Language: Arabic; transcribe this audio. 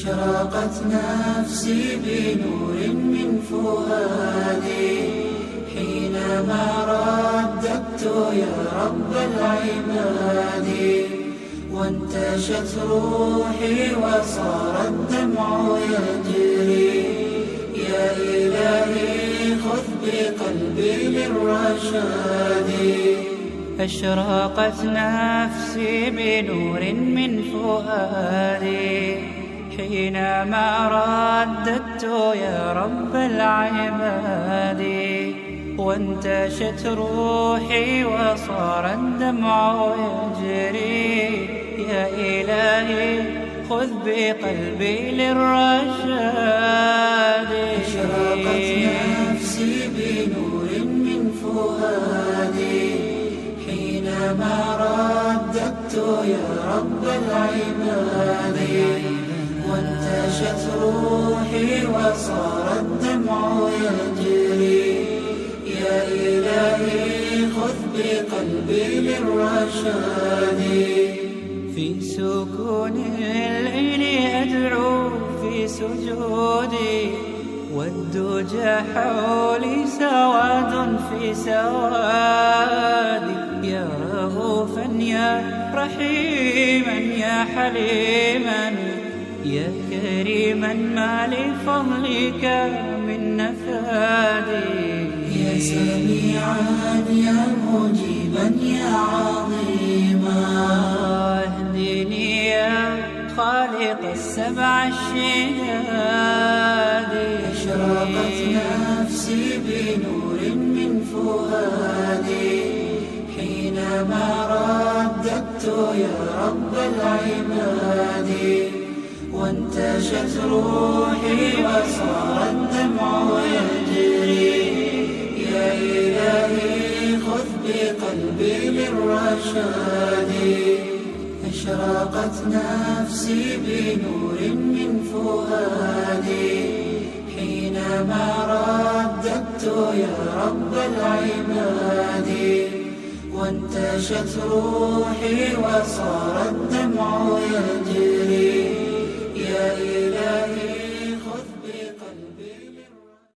أشرقت نفسي بنور من فؤادي حينما رددت يا رب العباد، وانتشت روحي وصار الدمع يجري. يا إلهي خذ بقلبي للرشاد. أشرقت نفسي بنور من فؤادي حينما رددت يا رب العباد، وانتشت روحي وصار الدمع يجري. يا إلهي خذ بقلبي للرشاد. أشرقت نفسي بنور من فؤادي حينما رددت يا رب العباد، وانتشت روحي وصار الدمع يجري. يا إلهي خذ بقلبي للرشاد. في سكون الليل أدعو في سجودي، والدجى حولي سواد في سوادي. يا رؤوفا يا رحيما يا حليما يا كريما ما لفضلك من نفادي. يا سميعا يا مجيبا يا عظيما، اهدني يا خالق السبع الشداد. أشرقت نفسي بنور من فؤادي حينما رددت يا رب العباد، وانتشت روحي وصار الدمع يجري. يا إلهي خذ بقلبي للرشاد. أشرقت نفسي بنور من فؤادي حينما رددت يا رب العباد، وانتشت روحي وصار الدمع يجري. يا